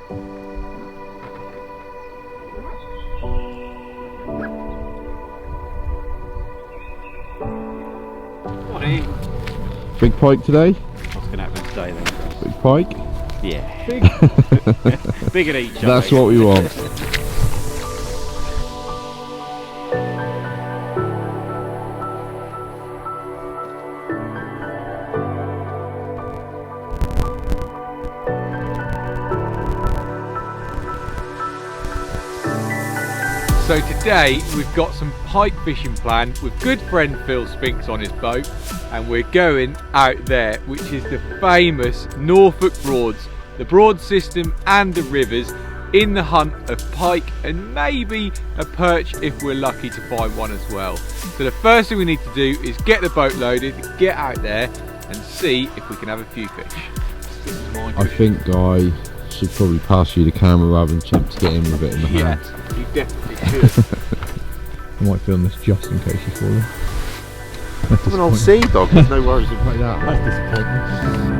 Morning. Big pike today? What's going to happen today then? Big pike? Yeah. Big. Bigger than each other. That's what we want. So today we've got some pike fishing planned with good friend Phil Spinks on his boat, and we're going out there, which is the famous Norfolk Broads, the Broad system and the rivers, in the hunt of pike and maybe a perch if we're lucky to find one as well. So the first thing we need to do is get the boat loaded, get out there and see if we can have a few fish. This is my I think Guy should probably pass you the camera rather than attempt to get him with it in the hand. Yeah, you definitely should. I might film this just in case you fall in. I'm an old sea dog, there's no worries about that. That's disappointing.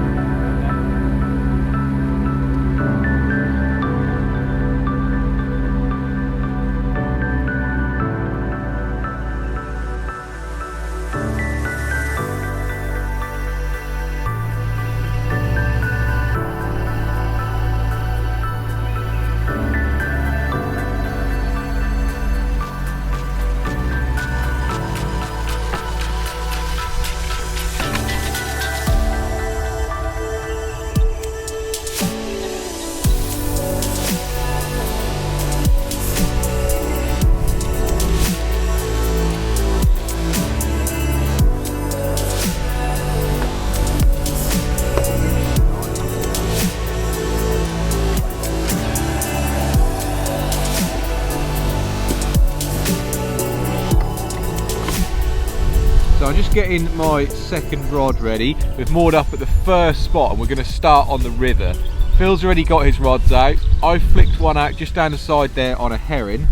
So I'm just getting my second rod ready. We've moored up at the first spot and we're going to start on the river. Phil's already got his rods out. I've flicked one out just down the side there on a herring,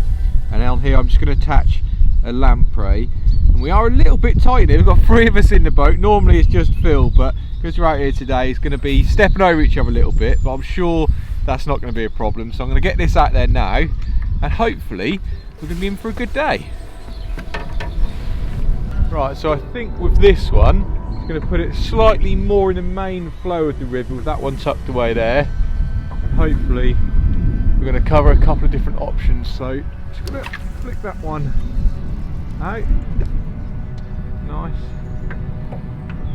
and down here I'm just going to attach a lamprey. And we are a little bit tight here. We've got 3 of us in the boat. Normally it's just Phil, but because we're out here today it's going to be stepping over each other a little bit, but I'm sure that's not going to be a problem. So I'm going to get this out there now and hopefully we're going to be in for a good day. Right, so I think with this one, I'm going to put it slightly more in the main flow of the river with that one tucked away there. And hopefully we're going to cover a couple of different options. So just going to flick that one out. Nice.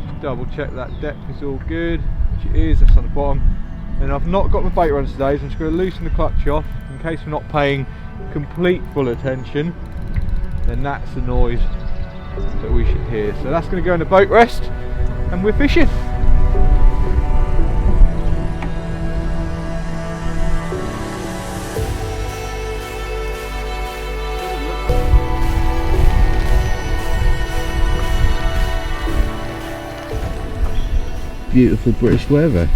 Just double check that depth is all good, which it is, that's on the bottom. And I've not got my bait runs today, so I'm just going to loosen the clutch off in case we're not paying complete full attention. Then that's the noise that we should hear. So that's going to go in the boat rest and we're fishing. Beautiful British weather.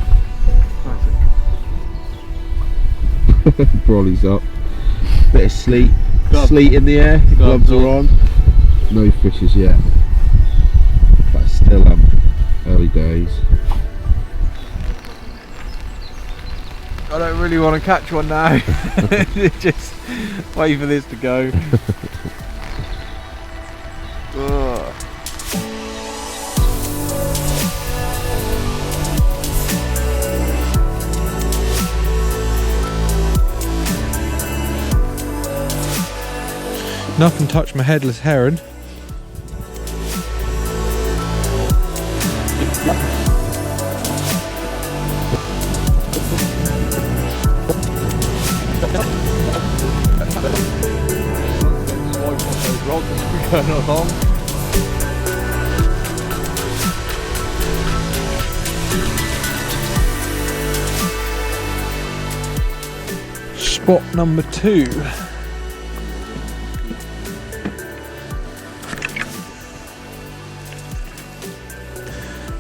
Brolly's up. Bit of sleet. Sleet in the air, the gloves are on. No fishes yet, but still early days. I don't really want to catch one now. Just wait for this to go. Ugh. Nothing touched my headless heron. Going along. Spot number 2.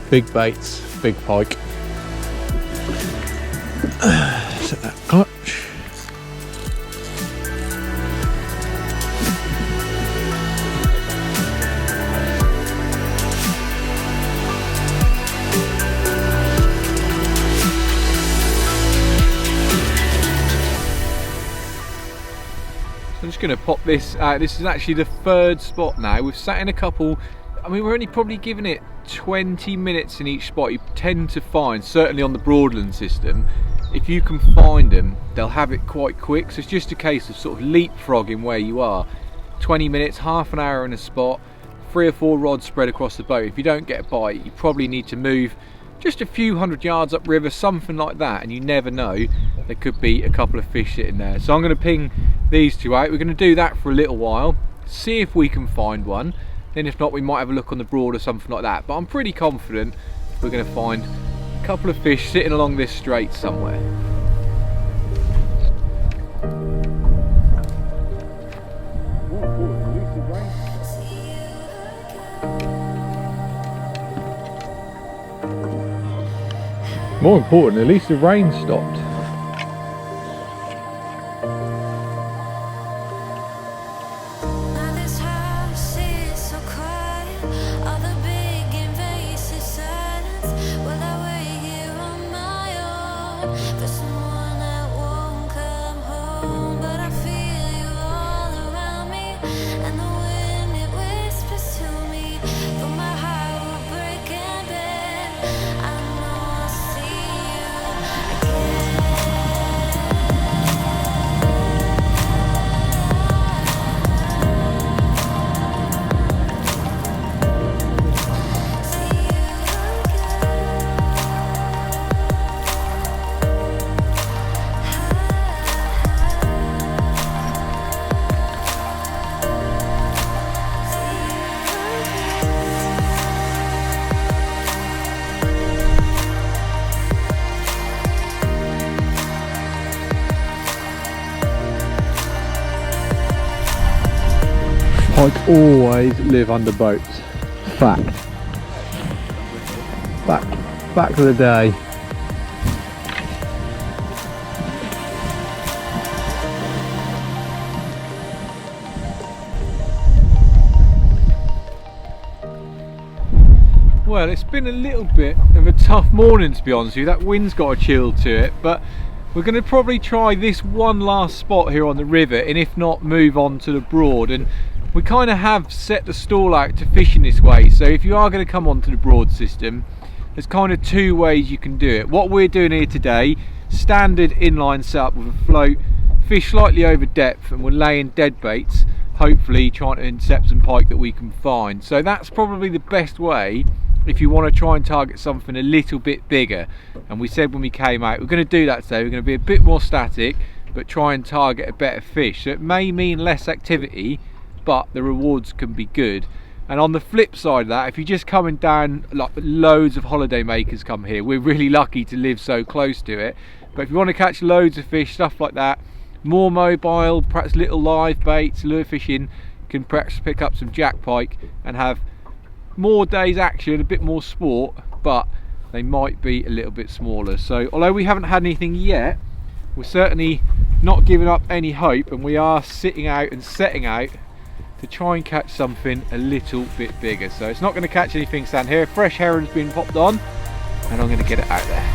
Big baits, big pike. Set that clutch. just going to pop this out. This is actually the third spot now. We've sat in a couple, I mean we're only probably giving it 20 minutes in each spot. You tend to find, certainly on the Broadland system, if you can find them, they'll have it quite quick. So it's just a case of sort of leapfrogging where you are. 20 minutes, half an hour in a spot, 3 or 4 rods spread across the boat. If you don't get a bite, you probably need to move just a few hundred yards upriver, something like that, and you never know, there could be a couple of fish sitting there. So I'm going to ping these two out. We're going to do that for a little while, see if we can find one. Then if not, we might have a look on the Broad or something like that. But I'm pretty confident we're going to find a couple of fish sitting along this strait somewhere. More important, at least the rain stopped. Pike always live under boats. Fact. Back to the day. Well, it's been a little bit of a tough morning, to be honest with you. That wind's got a chill to it, but we're going to probably try this one last spot here on the river, and if not, move on to the Broad. And we kind of have set the stall out to fish in this way, so if you are going to come onto the Broad system, there's kind of 2 ways you can do it. What we're doing here today, standard inline setup with a float, fish slightly over depth, and we're laying dead baits, hopefully trying to intercept some pike that we can find. So that's probably the best way if you want to try and target something a little bit bigger. And we said when we came out, we're going to do that today. We're going to be a bit more static, but try and target a better fish. So it may mean less activity, but the rewards can be good. And on the flip side of that, if you're just coming down, like loads of holiday makers come here, we're really lucky to live so close to it. But if you want to catch loads of fish, stuff like that, more mobile, perhaps little live baits, lure fishing, you can perhaps pick up some jack pike and have more days action, a bit more sport, but they might be a little bit smaller. So although we haven't had anything yet, we're certainly not giving up any hope, and we are sitting out and setting out to try and catch something a little bit bigger. So it's not going to catch anything stand here. Fresh heron's been popped on, and I'm going to get it out there.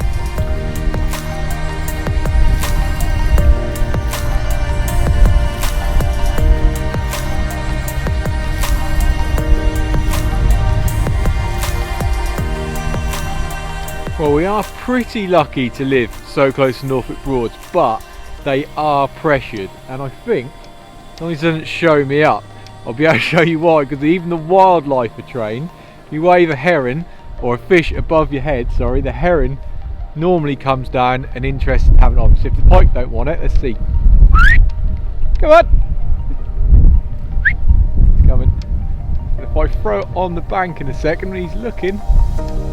Well, we are pretty lucky to live so close to Norfolk Broads, but they are pressured, and I think, as long as it doesn't show me up, I'll be able to show you why, because even the wildlife are trained. If you wave a heron or a fish above your head, sorry, the heron normally comes down and interested in having it on. So if the pike don't want it, let's see. Come on! He's coming. And if I throw it on the bank in a second when he's looking,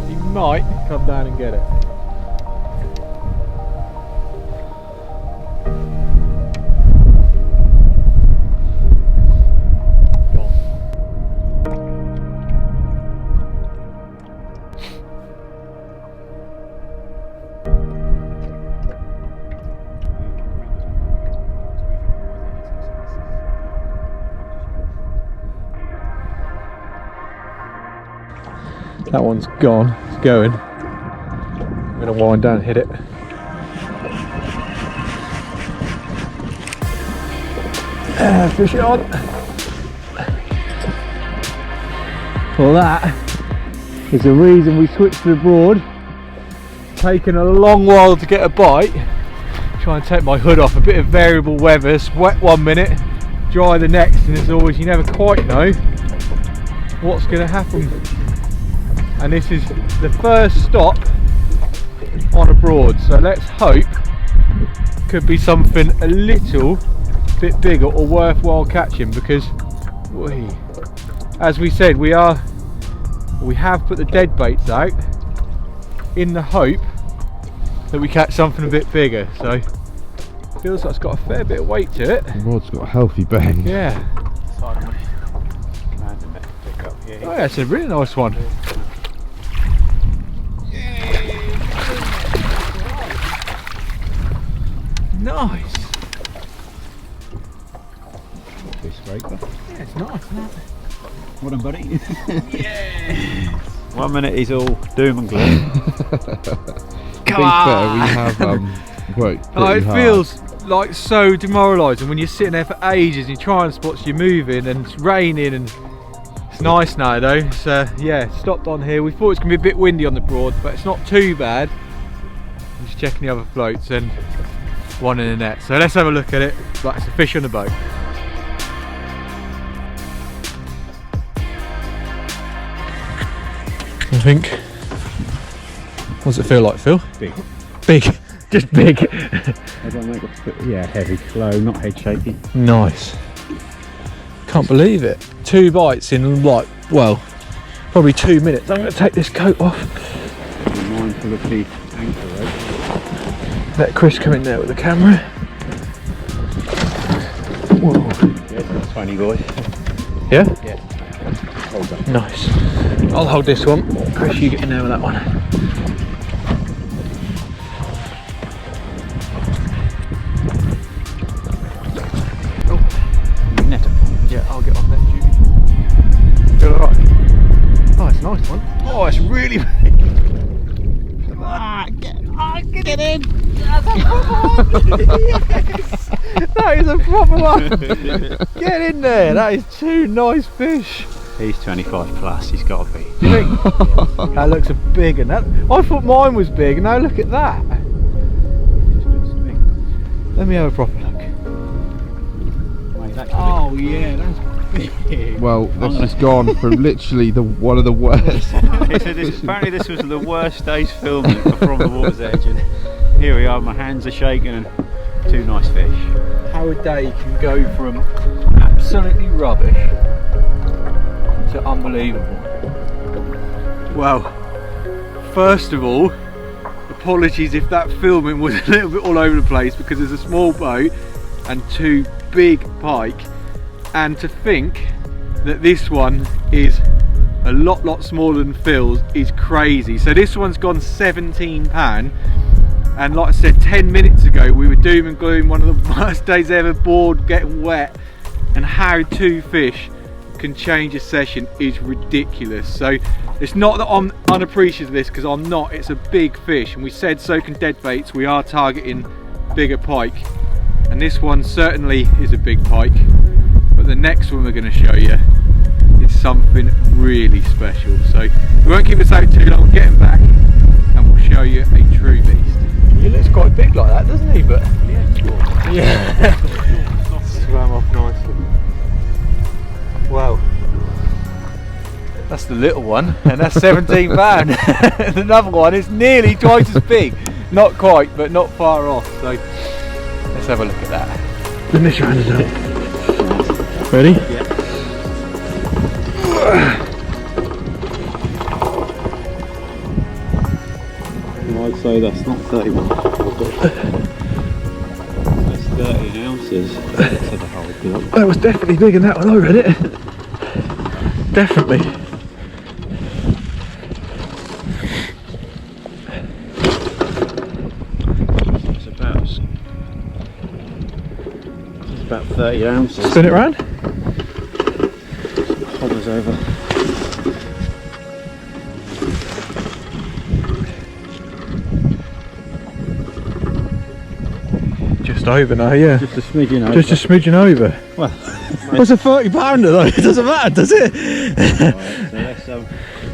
he might come down and get it. That one's gone, it's going. I'm going to wind down and hit it. Fish it on. Well, that is the reason we switched to the broad. Taken a long while to get a bite. Try and take my hood off. A bit of variable weather. It's wet 1 minute, dry the next, and as always, you never quite know what's going to happen. And this is the first stop on a broad, so let's hope could be something a little bit bigger or worthwhile catching, because as we said, we have put the dead baits out in the hope that we catch something a bit bigger. So feels like it's got a fair bit of weight to it. The rod's got a healthy bang. Yeah. Oh yeah, it's a really nice one. Nice. Fish scraper. Yeah, it's nice, isn't it? What on, buddy? Yeah. 1 minute he's all doom and gloom. Come on! We have worked Oh, it pretty hard. feels like so demoralising when you're sitting there for ages and you're trying spots, you're moving and it's raining, and it's nice now though. So yeah, stopped on here. We thought it was going to be a bit windy on the broad, but it's not too bad. I'm just checking the other floats and one in the net. So let's have a look at it. Like, it's a fish on the boat. I think. What does it feel like, Phil? Big. Big. Just big. Yeah, heavy, slow, not head shaking. Nice. Can't believe it. 2 bites in like, well, probably 2 minutes. I'm going to take this coat off. Be mindful of the anchor rope. Let Chris come in there with the camera. Whoa. Yeah, that's funny, boy. Yeah? Yeah. Hold on. Nice. I'll hold this one. Chris, you get in there with that one. Net. Yeah, I'll get on that, Judy. Feel alright? Oh, it's a nice one. Oh, it's really big. Come on. Get in. That's a proper one. Yes. That is a proper one. Get in there. That is 2 nice fish. He's 25 plus, he's got to be. Do you think? That looks a big one. I thought mine was big, and now look at that. Let me have a proper look. Oh yeah, that's big. Well, this has gone from literally one of the worst. Apparently this was the worst day's filming for From the Water's Edge, and here we are, my hands are shaking and 2 nice fish. How a day can go from absolutely rubbish to unbelievable. Well, first of all, apologies if that filming was a little bit all over the place, because there's a small boat and 2 big pike, and to think that this one is a lot smaller than Phil's is crazy. So this one's gone £17, and like I said 10 minutes ago we were doom and gloom, one of the worst days ever, bored, getting wet, and how 2 fish can change a session is ridiculous. So it's not that I'm unappreciative of this, because I'm not. It's a big fish, and we said so can dead baits, we are targeting bigger pike, and this one certainly is a big pike, but the next one we're going to show you is something really special. So we won't keep this out too long, we'll get him back and we'll show you a true beast. He looks quite big like that, doesn't he? But yeah, swam off nicely. Wow, that's the little one, and that's £17. And another one is nearly twice as big, not quite, but not far off. So let's have a look at that. Let me try it out. Ready? Yeah. I'd say that's not 31. That's 13 ounces. That's a whole deal. That was definitely bigger than that when I read it. Definitely. It's about 30 ounces. Spin it round. Hovers over. Just Just over now, yeah. Just a smidgen over. Just a smidgen over. Well, it's a 30-pounder though, it doesn't matter, does it? right, so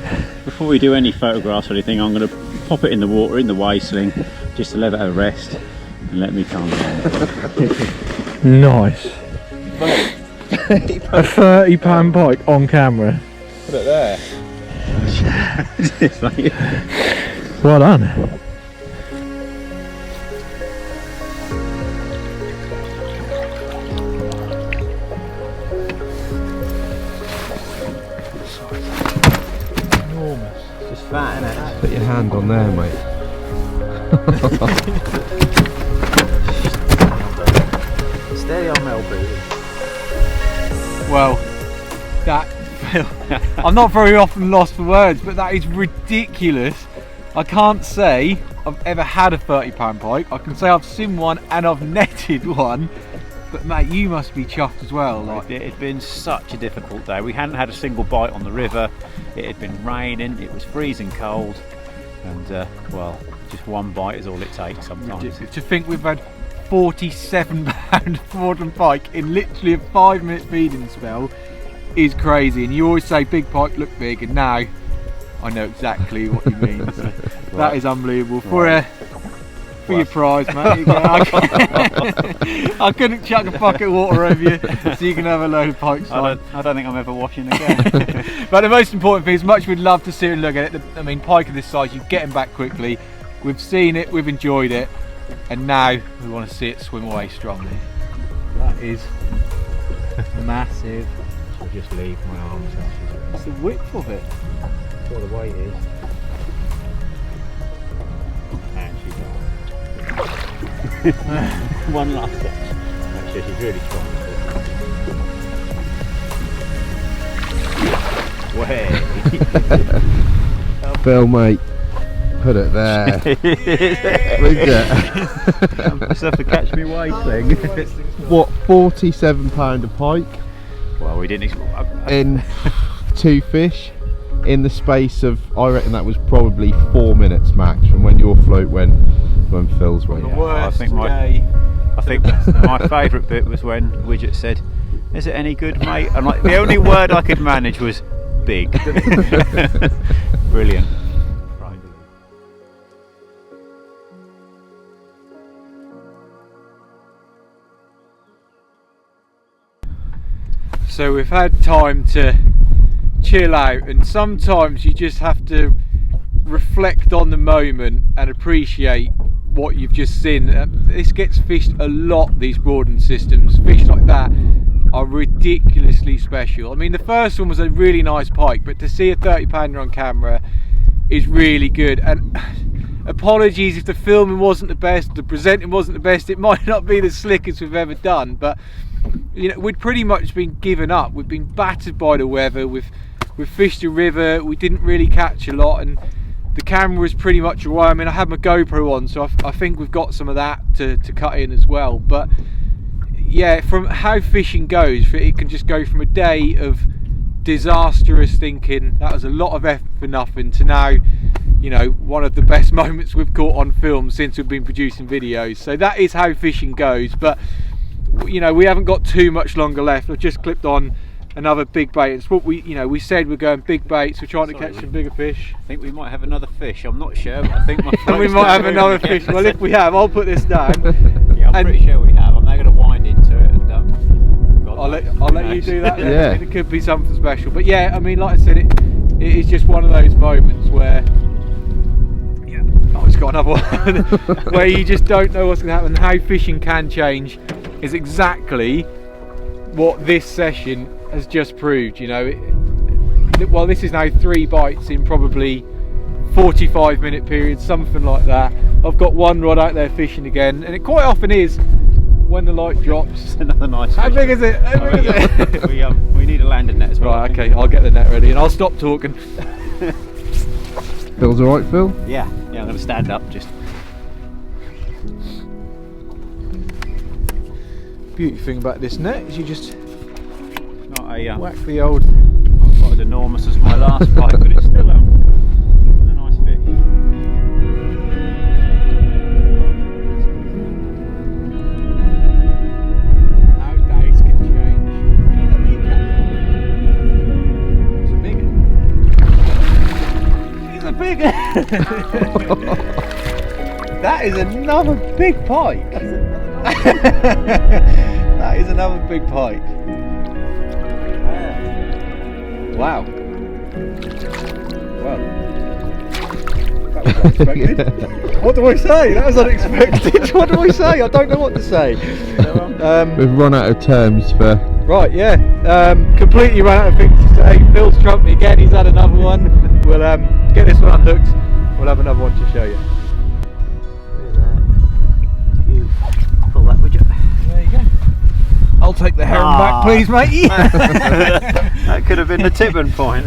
let's, before we do any photographs or anything, I'm going to pop it in the water, in the weigh sling, just to let it have a rest and let me calm down. Nice. A 30-pound pike on camera. Put it there. Well done. Enormous. It's just fat, isn't it? Put your hand on there, mate. Steady on Mel B. Well, that I'm not very often lost for words, but that is ridiculous. I can't say I've ever had a 30-pound pike. I can say I've seen one and I've netted one, but mate, you must be chuffed as well. Like, it had been such a difficult day. We hadn't had a single bite on the river. It had been raining, it was freezing cold, and well, just one bite is all it takes sometimes. to think we've had 47-pound Broadland pike in literally a 5-minute feeding spell is crazy. And you always say big pike look big, and now I know exactly what you mean. So that is unbelievable. For your prize, mate. I couldn't chuck a bucket of water over you so you can have a load of pikes. I don't think I'm ever washing again. But the most important thing, as much as we'd love to sit and look at it, I mean, pike of this size, you get them back quickly. We've seen it, we've enjoyed it, and now we want to see it swim away strongly. That is massive. I'll just leave my arms out. It's the width of it. That's what the weight is. And she's on. One last touch. Actually, she's really strong. Way. Phil, mate, put it there. Look at Just have to catch me weight thing. what, 47-pound a pike Well, we didn't. in 2 fish in the space of, I reckon that was probably 4 minutes max from when your float went when Phil's went. I think my favourite bit was when Widget said, "Is it any good, mate?" And like the only word I could manage was big. Brilliant. So we've had time to chill out, and sometimes you just have to reflect on the moment and appreciate what you've just seen. This gets fished a lot, these Broadland systems. Fish like that are ridiculously special. I mean, the first one was a really nice pike, but to see a 30-pounder on camera is really good. And apologies if the filming wasn't the best, the presenting wasn't the best, it might not be the slickest we've ever done, but you know, we'd pretty much been given up. We've been battered by the weather. We've fished a river. We didn't really catch a lot, and the camera was pretty much away. I mean, I had my GoPro on, so I think we've got some of that to cut in as well. But yeah, from how fishing goes, it can just go from a day of disastrous thinking that was a lot of effort for nothing to now, you know, one of the best moments we've caught on film since we've been producing videos. So that is how fishing goes. But you know, we haven't got too much longer left. I've just clipped on another big bait. It's what we said we're going big baits. We're trying to catch some bigger fish. I think we might have another fish. I'm not sure, but I think my And we might have another fish. Well, if we have, I'll put this down. Yeah, I'm pretty sure we have. I'm now going to wind into it, and I'll let you do that then. Yeah. I mean, it could be something special. But yeah, I mean, like I said, it is just one of those moments where it's got another one where you just don't know what's going to happen. How fishing can change is exactly what this session has just proved. You know, well, this is now 3 bites in probably 45-minute periods, something like that. I've got one rod out there fishing again, and it quite often is when the light drops. It's another nice How fish. big is it? How big is it? we need a landing net as well. Right, okay, I'll get the net ready and I'll stop talking. Phil's alright, Phil? Yeah, I'm going to stand up just. Beauty thing about this net is you just Not a whack the old. not as enormous as my last bite, but it's still a nice fish. That is another big pike. That is another big pike. Wow. Well, that was unexpected. What do I say? That was unexpected. What do I say? I don't know what to say. We've run out of terms for. Right, yeah. Completely ran out of things to say. Phil's trumped me again. He's had another one. We'll get this one unhooked. We'll have another one to show you. Look at that. You pull that, would you? There you go. I'll take the heron back, please, matey. That could have been the tipping point.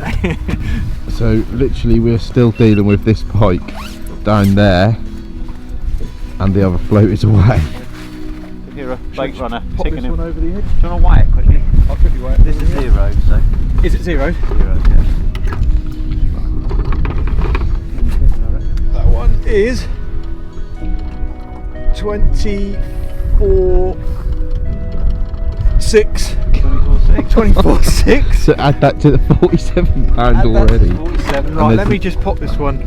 So literally, we're still dealing with this pike down there, and the other float is away. If you're a bait runner, Pop ticking this him. one over the edge. Do you want to weigh it quickly? I'll quickly weigh it. This is 0, so. Is it 0? 0, yeah. That one is 24.6. 24.6. So add that to the £47 already. 47. And Right, let there's- me just pop this one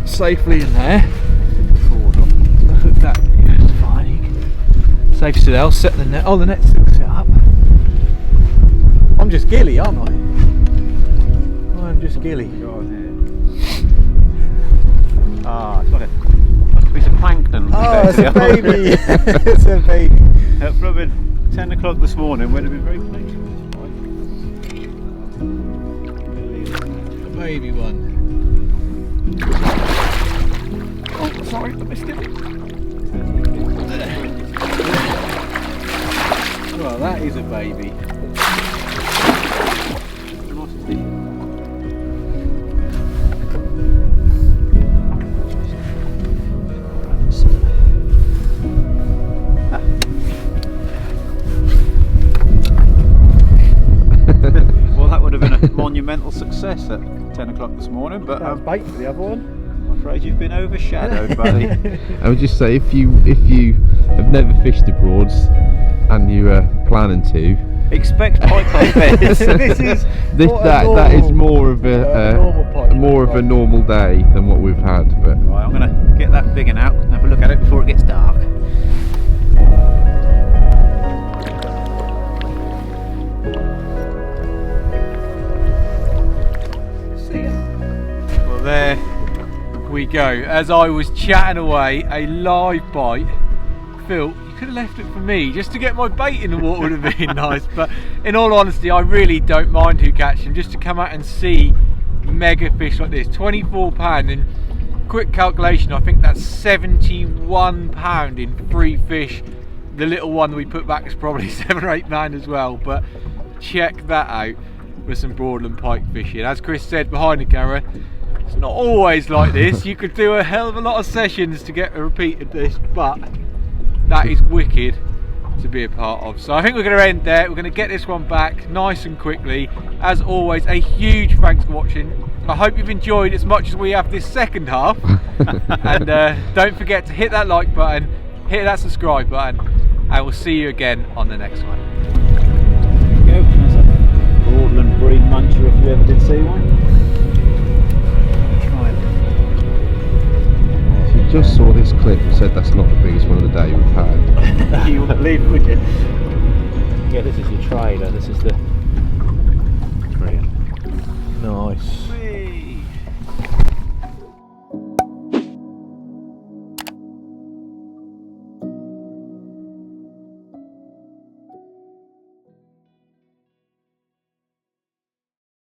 safely in there. Hook that. Yeah, it's fine. Safe still. I'll set the net. Oh, the net's still set up. I'm just gilly, aren't I? I'm just gilly. Ah, it's like a piece of plankton. Oh, it's a baby. It's a baby. Probably 10 o'clock this morning, we'd have been very pleased with this A baby one. Oh, sorry, I missed him. Well, that is a baby. Well, that would have been a monumental success at 10 o'clock this morning, but That was bait for the other one. I'm afraid you've been overshadowed, buddy. I would just say, if you have never fished the Broads and you are planning to, Expect pike like this. This is what a that is normal- more of normal pike, more of a normal day than what we've had. But Right, I'm going to get that big one out and have a look at it before it gets dark. Well, there we go. As I was chatting away, a live bite. Phil, you could have left it for me just to get my bait in the water would have been nice. But in all honesty, I really don't mind who catches them. Just to come out and see mega fish like this, £24. And quick calculation, I think that's £71 in 3 fish. The little one that we put back is probably £7 or £8 as well. But check that out for some Broadland pike fishing. As Chris said behind the camera, it's not always like this. You could do a hell of a lot of sessions to get a repeat of this, but that is wicked to be a part of. So I think we're going to end there. We're going to get this one back nice and quickly. As always, a huge thanks for watching. I hope you've enjoyed as much as we have this second half. And don't forget to hit that like button, hit that subscribe button, and we'll see you again on the next one. There you go. There's a Broadland breed muncher if you ever did see one. Try it. if you just saw this clip and said that's not the biggest one of the day we've had, You wouldn't believe it, would you? Yeah, this is your trailer. This is the... Brilliant. Nice.